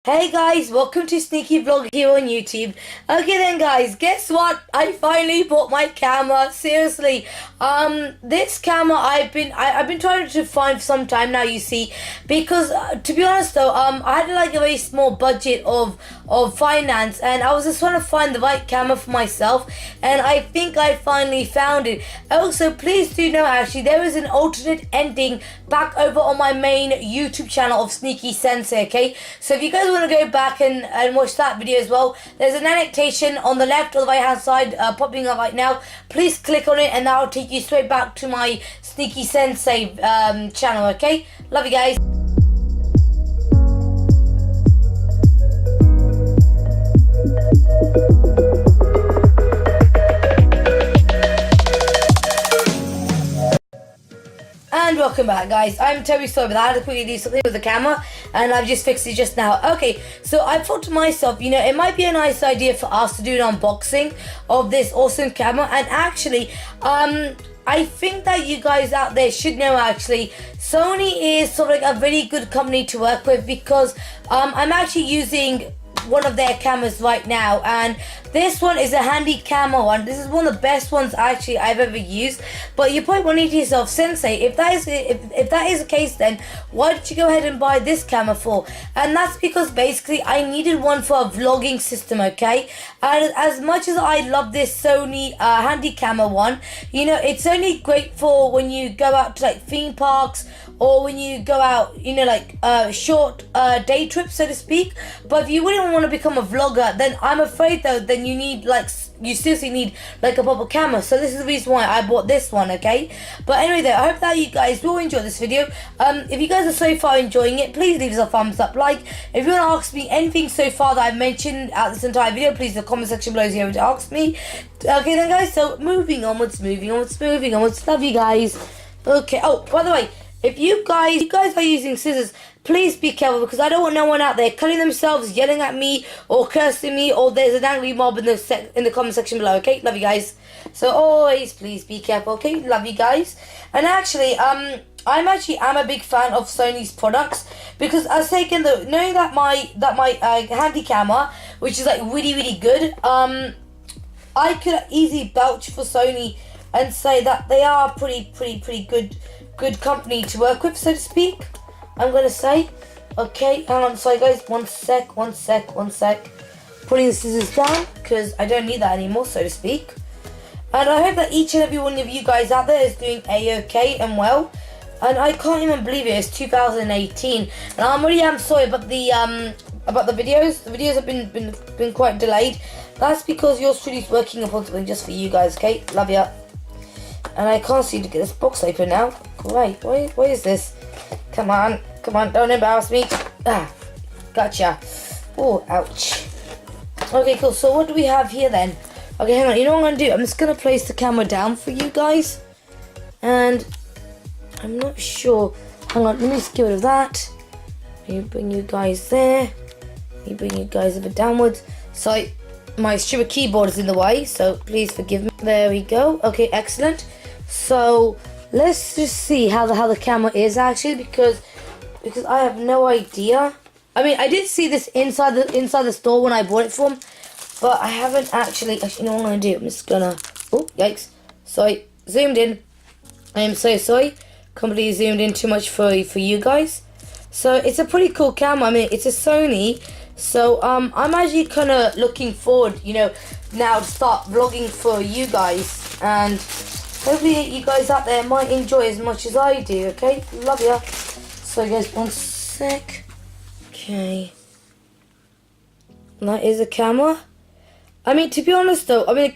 Hey guys, welcome to Sneaky Vlog here on YouTube. Okay then guys, guess what? I finally bought my camera. Seriously, this camera I've been trying to find for some time now, you see, because to be honest though, I had like a very small budget of finance, and I was just trying to find the right camera for myself, and I think I finally found it. Also, please do know actually there is an alternate ending back over on my main YouTube channel of Sneaky Sensei, okay? So if you guys want to go back and watch that video as well, there's an annotation on the left or the right hand side popping up right now. Please click on it and that'll take you straight back to my Sneaky Sensei channel, okay? Love you guys. And welcome back guys, I'm terribly sorry but I had to quickly do something with the camera and I've just fixed it just now. Okay, so I thought to myself, you know, it might be a nice idea for us to do an unboxing of this awesome camera, and actually I think that you guys out there should know actually Sony is sort of like a really good company to work with, because I'm actually using one of their cameras right now, and this one is a handy camera one. This is one of the best ones actually I've ever used. But you're probably wondering to yourself, Sensei, if that is the case, then why did you go ahead and buy this camera for? And that's because basically I needed one for a vlogging system, okay? And as much as I love this Sony handy camera one, you know, it's only great for when you go out to like theme parks, or when you go out, you know, like short day trips, so to speak. But if you wouldn't want to become a vlogger, then I'm afraid though, then you need like, you seriously need like a proper camera. So this is the reason why I bought this one, okay? But anyway though, I hope that you guys will enjoy this video. If you guys are so far enjoying it, please leave us a thumbs up, like. If you want to ask me anything so far that I've mentioned at this entire video, please in the comment section below is here to ask me. Okay then guys, so moving onwards. Love you guys. Okay, oh, by the way, if you guys are using scissors, please be careful, because I don't want no one out there cutting themselves, yelling at me, or cursing me, or there's an angry mob in the comment section below, okay? Love you guys. So always please be careful, okay? Love you guys. And actually, I'm a big fan of Sony's products, because as taken though, knowing that my handy camera, which is like really good, I could easily vouch for Sony and say that they are pretty good company to work with, so to speak, I'm gonna say. Okay, hang on, sorry guys, one sec. Putting the scissors down, because I don't need that anymore, so to speak. And I hope that each and every one of you guys out there is doing a-okay and well. And I can't even believe it, it's 2018. And I'm sorry about the videos. The videos have been quite delayed. That's because yours truly is working upon something just for you guys, okay? Love ya. And I can't seem to get this box open now. Great, what is this? Come on, don't embarrass me. Ah, gotcha. Oh, ouch. Okay, cool, so what do we have here then? Okay, hang on, you know what I'm gonna do? I'm just gonna place the camera down for you guys. And I'm not sure. Hang on, let me just get rid of that. Let me bring you guys there. Let me bring you guys a bit downwards. So my stupid keyboard is in the way, so please forgive me. There we go. Okay, excellent. So let's just see how the camera is actually, because I have no idea. I mean, I did see this inside the store when I bought it from, but I haven't actually you know what I'm gonna do? I'm just gonna, oh yikes, sorry, zoomed in. I am so sorry, completely zoomed in too much for you guys. So it's a pretty cool camera. I mean, it's a Sony, so I'm actually kind of looking forward, you know, now to start vlogging for you guys, and hopefully you guys out there might enjoy as much as I do, okay? Love ya. So guys, one sec. Okay. That is a camera. I mean, to be honest though, I mean,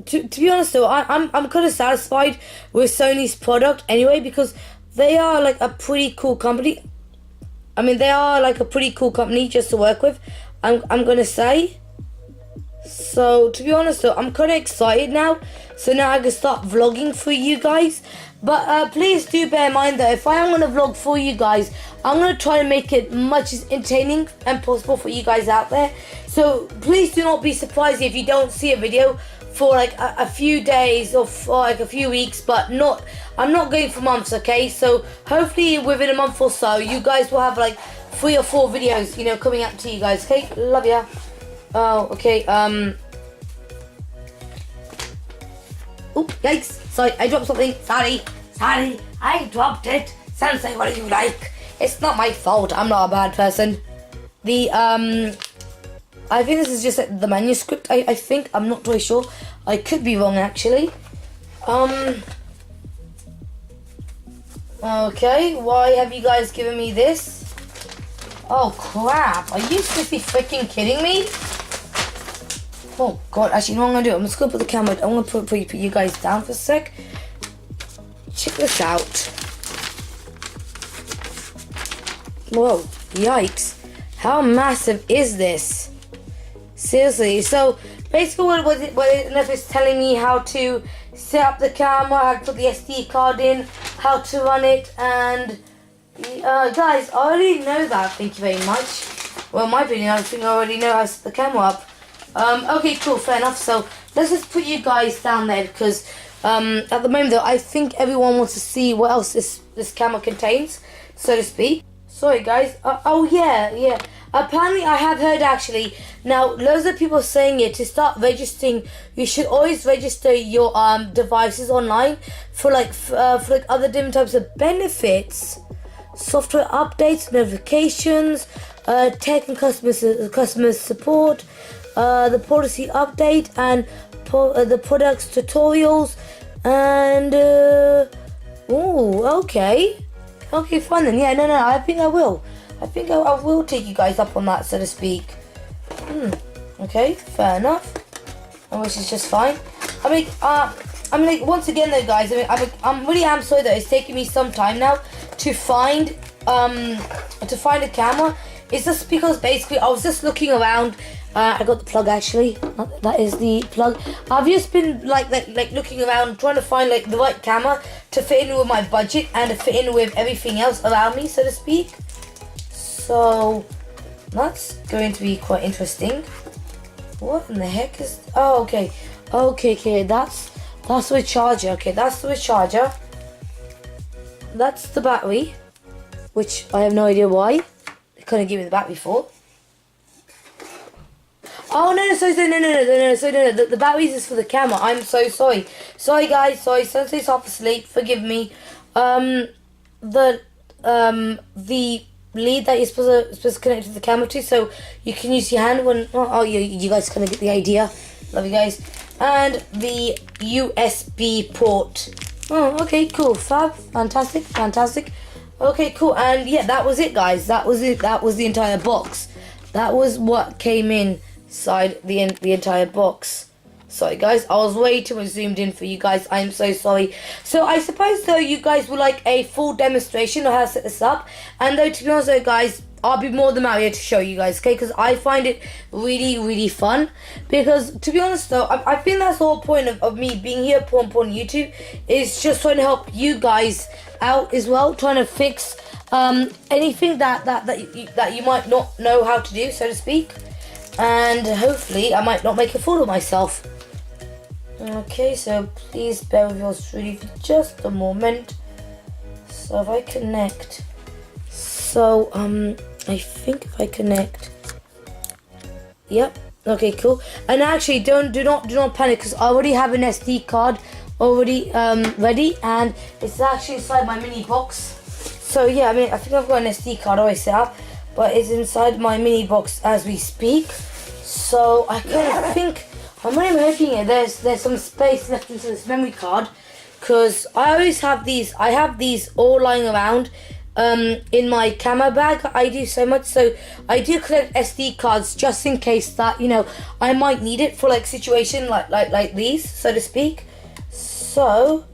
to be honest though, I'm kind of satisfied with Sony's product anyway, because they are like a pretty cool company. I mean, they are like a pretty cool company just to work with, I'm gonna say. So to be honest though, I'm kind of excited now. So now I can start vlogging for you guys. But please do bear in mind that if I am going to vlog for you guys, I'm going to try to make it much as entertaining and possible for you guys out there. So please do not be surprised if you don't see a video for like a few days or for like a few weeks, but I'm not going for months, okay? So hopefully within a month or so, you guys will have like 3 or 4 videos, you know, coming out to you guys. Okay, love ya. Oh, okay. Oop, yikes! Sorry, I dropped something. Sorry, I dropped it. Sensei, what do you like? It's not my fault. I'm not a bad person. I think this is just like the manuscript. I think, I'm not really sure. I could be wrong actually. Okay, why have you guys given me this? Oh crap! Are you seriously freaking kidding me? Oh god! Actually, you know what I'm gonna do? I'm just gonna put the camera. I'm gonna put you guys down for a sec. Check this out. Whoa! Yikes! How massive is this? Seriously. So basically, what it's telling me how to set up the camera, how to put the SD card in, how to run it, and guys, I already know that. Thank you very much. Well, in my opinion, I think I already know how to set the camera up. Okay, cool, fair enough. So let's just put you guys down there because at the moment, though, I think everyone wants to see what else this camera contains, so to speak. Sorry, guys. Oh yeah. Apparently, I have heard actually. Now, loads of people are saying it to start registering. You should always register your devices online for like other different types of benefits, software updates, notifications, tech and customer support, the policy update, and the products tutorials, and okay, fine then. Yeah, no, I think I will. I think I will take you guys up on that, so to speak. Okay, fair enough. Which is just fine. I mean, like once again though, guys. I'm really sorry that it's taking me some time now to find a camera. It's just because basically I was just looking around. I got the plug actually. That is the plug. I've just been like looking around, trying to find like the right camera to fit in with my budget and to fit in with everything else around me, so to speak. So that's going to be quite interesting. What in the heck is? Oh, okay. That's the charger. Okay, that's the charger. That's the battery, which I have no idea why they couldn't give me the battery for. Oh no! The batteries is for the camera. I'm so sorry. Sorry guys. Sorry. Sensei's half asleep. Forgive me. The lead that you're supposed to connect to the camera to, so you can use your hand when. You guys kind of get the idea. Love you guys. And the USB port. Oh, okay, cool, fab, fantastic. Okay, cool. And yeah, that was it, guys. That was it. That was the entire box. That was what came inside the entire box. Sorry guys, I was way too much zoomed in for you guys. I'm so sorry. So I suppose though you guys would like a full demonstration of how to set this up. And though to be honest though guys, I'll be more than happy to show you guys, okay? Because I find it really fun. Because to be honest though, I think that's the whole point of me being here on YouTube, is just trying to help you guys out as well, trying to fix anything that you might not know how to do, so to speak. And hopefully I might not make a fool of myself. Okay, so please bear with yours truly for just a moment. So if I connect, so I think if I connect, yep, okay, cool. And actually do not panic, because I already have an SD card already ready, and it's actually inside my mini box. So yeah, I mean, I think I've got an SD card already set up, but it's inside my mini box as we speak. So I kind of think, I'm really hoping there's some space left into this memory card, because I always have these. I have these all lying around in my camera bag. I do so much, so I do collect SD cards just in case that, you know, I might need it for like situation like these, so to speak. So,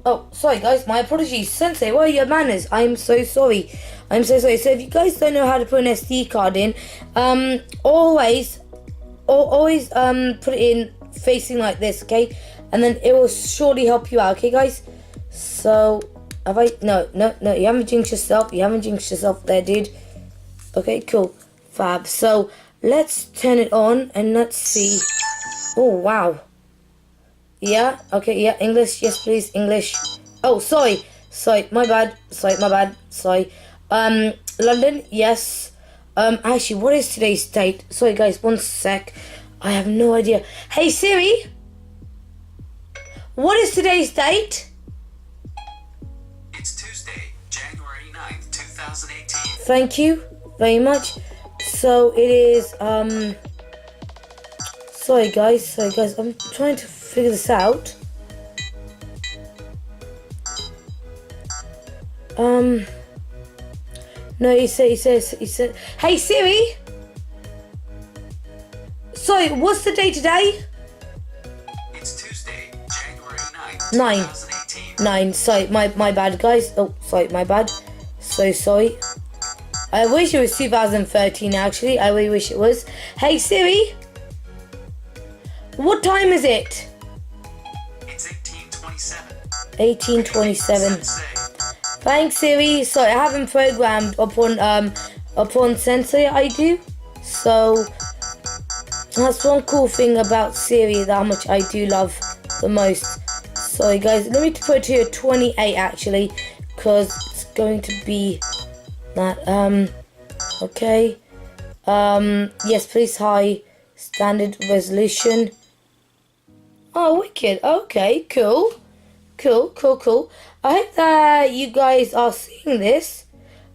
oh, sorry guys, my apologies. Sensei, what are your manners? I'm so sorry. So if you guys don't know how to put an SD card in, always put it in facing like this, okay? And then it will surely help you out, okay guys? So, no, you haven't jinxed yourself there, dude. Okay, cool, fab. So, let's turn it on and let's see. Oh, wow. Yeah, okay, yeah, English, yes please, English. Oh, sorry, my bad. London, yes. Actually, what is today's date? Sorry guys, one sec. I have no idea. Hey Siri, what is today's date? It's Tuesday, January 9th, 2018. Thank you very much. So it is, sorry guys, I'm trying to figure this out. No, he said, hey Siri! Sorry, what's the day today? It's Tuesday, January 9th, 2018. 9, sorry, my bad guys. Oh, sorry, my bad. So sorry. I wish it was 2013 actually, I really wish it was. Hey Siri! What time is it? It's 18:27. 18:27. Sensei. Thanks Siri. Sorry, I haven't programmed upon Sensei, I do. So that's one cool thing about Siri that much I do love the most. Sorry guys, let me put it to 28 actually, because it's going to be that okay. Yes please, high standard resolution. Oh wicked, okay, cool. I hope that you guys are seeing this.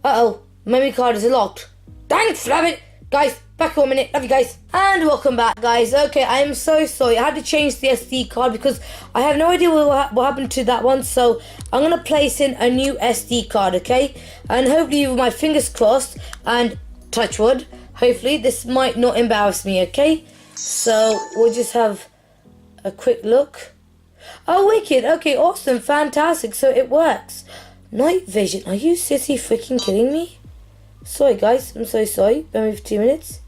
Uh-oh, memory card is locked. Thanks, love it. Guys, back for a minute. Love you guys. And welcome back, guys. Okay, I am so sorry. I had to change the SD card because I have no idea what happened to that one. So I'm going to place in a new SD card, okay? And hopefully, with my fingers crossed and touch wood, hopefully this might not embarrass me, okay? So we'll just have a quick look. Oh, wicked. Okay, awesome. Fantastic. So it works. Night vision. Are you sissy freaking kidding me? Sorry, guys. I'm so sorry. Bear with me for 2 minutes.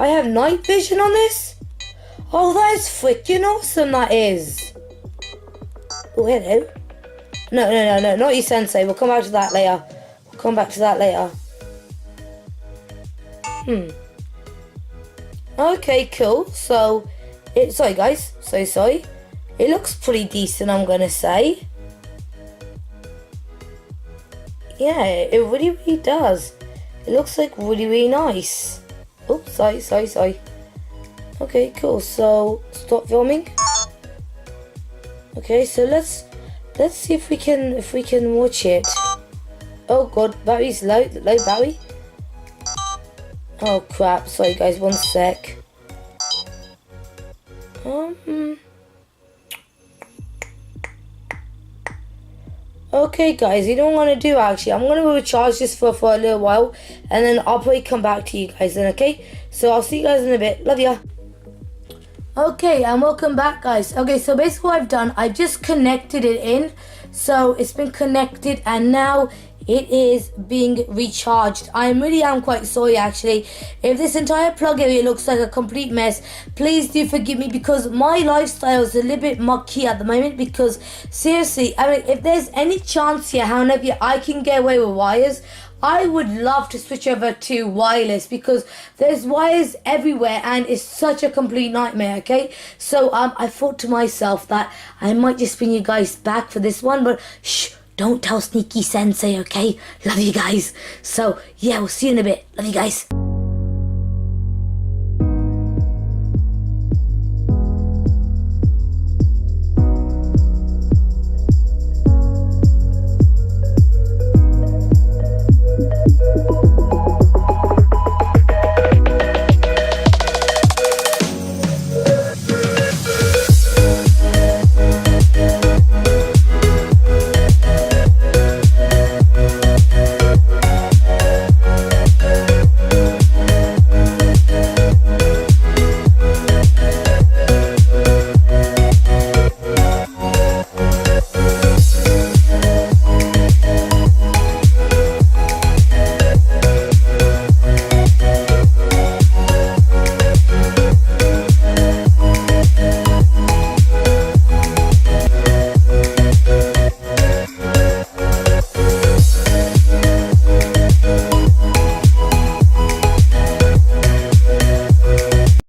I have night vision on this? Oh, that is freaking awesome. That is. Oh, hello. No. Not you, Sensei. We'll come back to that later. Okay, cool. So... sorry guys, so sorry. It looks pretty decent, I'm gonna say. Yeah, it really does. It looks like really nice. Oh, sorry. Okay, cool. So stop filming. Okay, so let's see if we can watch it. Oh god, battery's low battery. Oh crap, sorry guys, one sec. Okay guys, you know what I'm going to do actually? I'm going to recharge this for a little while and then I'll probably come back to you guys then, okay? So I'll see you guys in a bit. Love ya. Okay, and welcome back guys. Okay, so basically what I've done, I've just connected it in. So it's been connected and now it is being recharged. I really am quite sorry actually. If this entire plug area looks like a complete mess, please do forgive me because my lifestyle is a little bit mucky at the moment because seriously, I mean, if there's any chance here, however I can get away with wires, I would love to switch over to wireless because there's wires everywhere and it's such a complete nightmare, okay? So I thought to myself that I might just bring you guys back for this one, but shh, don't tell Sneaky Sensei, okay? Love you guys. So yeah, we'll see you in a bit. Love you guys.